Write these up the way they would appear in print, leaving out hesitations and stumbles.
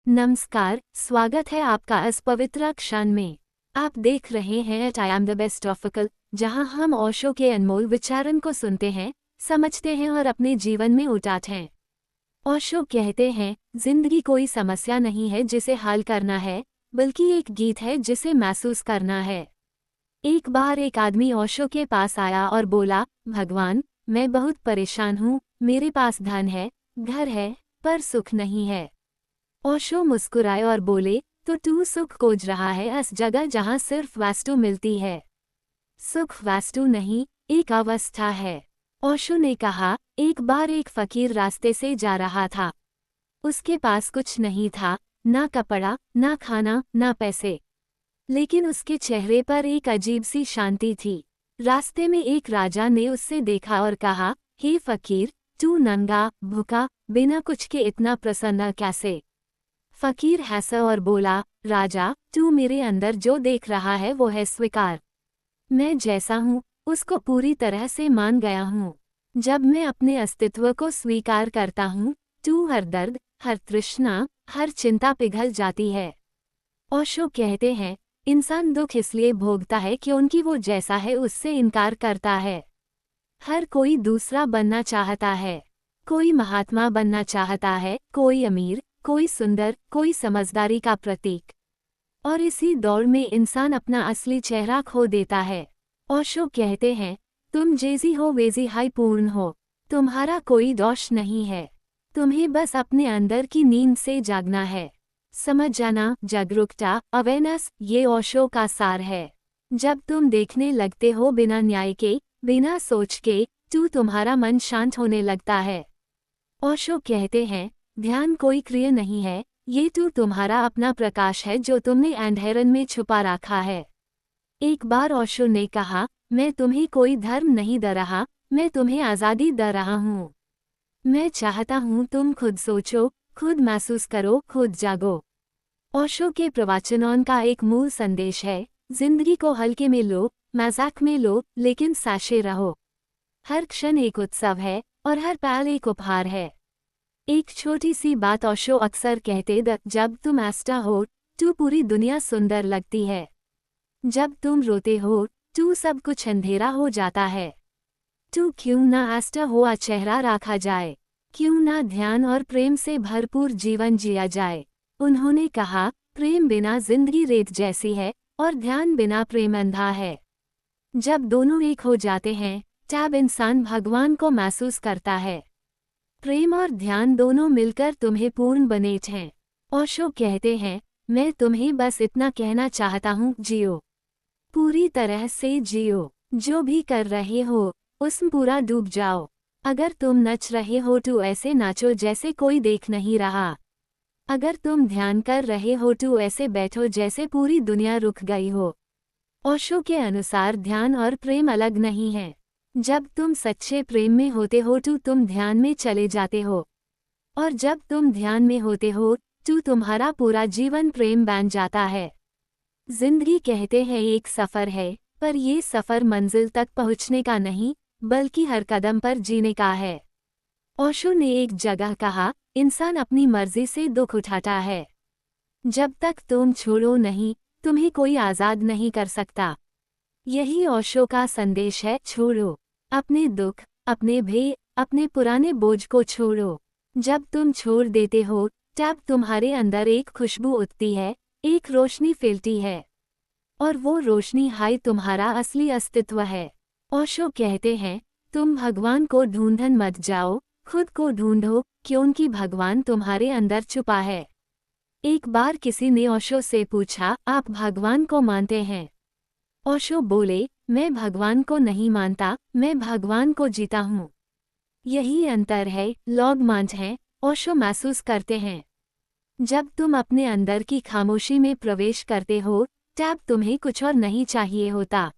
नमस्कार, स्वागत है आपका इस पवित्र क्षण में। आप देख रहे हैं at I am the best official, जहां हम ओशो के अनमोल विचारन को सुनते हैं, समझते हैं और अपने जीवन में उतारते हैं। ओशो कहते हैं, जिंदगी कोई समस्या नहीं है जिसे हल करना है, बल्कि एक गीत है जिसे महसूस करना है। एक बार एक आदमी ओशो के पास आया और बोला, भगवान, मैं बहुत परेशान हूँ, मेरे पास धन है, घर है, पर सुख नहीं है। ओशो मुस्कुराए और बोले, तो तू सुख खोज रहा है इस जगह जहाँ सिर्फ वस्तु मिलती है। सुख वस्तु नहीं, एक अवस्था है। ओशो ने कहा, एक बार एक फकीर रास्ते से जा रहा था। उसके पास कुछ नहीं था, ना कपड़ा, ना खाना, ना पैसे। लेकिन उसके चेहरे पर एक अजीब सी शांति थी। रास्ते में एक राजा ने उससे देखा और कहा, हे फकीर, तू नंगा, भूखा, बिना कुछ के इतना प्रसन्न कैसे? फकीर हंसा और बोला, राजा, तू मेरे अंदर जो देख रहा है वो है स्वीकार। मैं जैसा हूँ, उसको पूरी तरह से मान गया हूँ। जब मैं अपने अस्तित्व को स्वीकार करता हूँ, तू हर दर्द, हर तृष्णा, हर चिंता पिघल जाती है। ओशो कहते हैं, इंसान दुख इसलिए भोगता है क्योंकि वो जैसा है उससे इनकार करता है। हर कोई दूसरा बनना चाहता है। कोई महात्मा बनना चाहता है, कोई अमीर, कोई सुंदर, कोई समझदारी का प्रतीक। और इसी दौड़ में इंसान अपना असली चेहरा खो देता है। ओशो कहते हैं, तुम जैसी हो वैसी ही पूर्ण हो। तुम्हारा कोई दोष नहीं है। तुम्हें बस अपने अंदर की नींद से जागना है। समझ जाना, जागरूकता, अवेयरनेस, ये ओशो का सार है। जब तुम देखने लगते हो बिना न्याय के, बिना सोच के, तो तुम्हारा मन शांत होने लगता है। ओशो कहते हैं, ध्यान कोई क्रिया नहीं है, ये तो तुम्हारा अपना प्रकाश है जो तुमने अंधेरन में छुपा रखा है। एक बार ओशो ने कहा, मैं तुम्हें कोई धर्म नहीं दे रहा, मैं तुम्हें आज़ादी दे रहा हूँ। मैं चाहता हूँ तुम खुद सोचो, खुद महसूस करो, खुद जागो। ओशो के प्रवचनों का एक मूल संदेश है, जिंदगी को हल्के में लो, मजाक में लो, लेकिन साशे रहो। हर क्षण एक उत्सव है और हर पल एक उपहार है। एक छोटी सी बात ओशो अक्सर कहते द जब तुम हंसता हो, तो पूरी दुनिया सुंदर लगती है। जब तुम रोते हो, तो सब कुछ अंधेरा हो जाता है। तो क्यों ना हंसता हुआ चेहरा रखा जाए? क्यों ना ध्यान और प्रेम से भरपूर जीवन जिया जाए? उन्होंने कहा, प्रेम बिना जिंदगी रेत जैसी है और ध्यान बिना प्रेम अंधा है। जब दोनों एक हो जाते हैं, तब इंसान भगवान को महसूस करता है। प्रेम और ध्यान दोनों मिलकर तुम्हें पूर्ण बनाते हैं। ओशो कहते हैं, मैं तुम्हें बस इतना कहना चाहता हूँ, जियो। पूरी तरह से जियो। जो भी कर रहे हो, उसमें पूरा डूब जाओ। अगर तुम नच रहे हो तो ऐसे नाचो जैसे कोई देख नहीं रहा। अगर तुम ध्यान कर रहे हो तो ऐसे बैठो जैसे पूरी दुनिया रुक गई हो। ओशो के अनुसार ध्यान और प्रेम अलग नहीं है। जब तुम सच्चे प्रेम में होते हो तो तुम ध्यान में चले जाते हो। और जब तुम ध्यान में होते हो, तो तुम्हारा पूरा जीवन प्रेम बन जाता है। जिंदगी कहते हैं एक सफ़र है, पर ये सफ़र मंजिल तक पहुँचने का नहीं, बल्कि हर कदम पर जीने का है। ओशो ने एक जगह कहा, इंसान अपनी मर्जी से दुख उठाता है। जब तक तुम छोड़ो नहीं, तुम्हें कोई आज़ाद नहीं कर सकता। यही ओशो का संदेश है, छोड़ो अपने दुख, अपने भय, अपने पुराने बोझ को छोड़ो। जब तुम छोड़ देते हो, तब तुम्हारे अंदर एक खुशबू उठती है, एक रोशनी फैलती है। और वो रोशनी हाय तुम्हारा असली अस्तित्व है। ओशो कहते हैं, तुम भगवान को ढूंढन मत जाओ, खुद को ढूंढो, क्योंकि भगवान तुम्हारे अंदर छुपा है। एक बार किसी ने ओशो से पूछा, आप भगवान को मानते हैं? ओशो बोले, मैं भगवान को नहीं मानता, मैं भगवान को जीता हूँ। यही अंतर है, लोग मानते हैं, ओशो महसूस करते हैं। जब तुम अपने अंदर की खामोशी में प्रवेश करते हो, तब तुम्हें कुछ और नहीं चाहिए होता।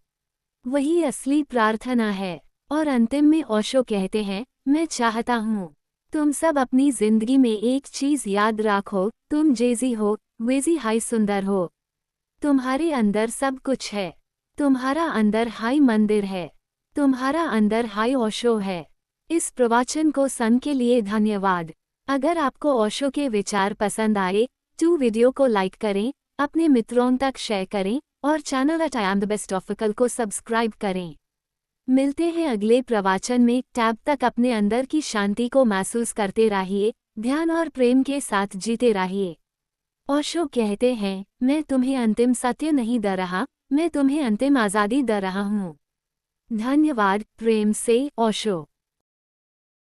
वही असली प्रार्थना है। और अंतिम में ओशो कहते हैं, मैं चाहता हूँ तुम सब अपनी जिंदगी में एक चीज याद रखो, तुम जैसी हो वैसी हाई सुंदर हो। तुम्हारे अंदर सब कुछ है। तुम्हारा अंदर हाई मंदिर है। तुम्हारा अंदर हाई ओशो है। इस प्रवचन को सुन के लिए धन्यवाद। अगर आपको ओशो के विचार पसंद आए टू वीडियो को लाइक करें, अपने मित्रों तक शेयर करें और channel I am the best official को सब्सक्राइब करें। मिलते हैं अगले प्रवचन में। तब तक अपने अंदर की शांति को महसूस करते रहिए, ध्यान और प्रेम के साथ जीते रहिए। ओशो कहते हैं, मैं तुम्हें अंतिम सत्य नहीं दे रहा, मैं तुम्हें अंतिम आज़ादी दे रहा हूँ। धन्यवाद। प्रेम से, ओशो।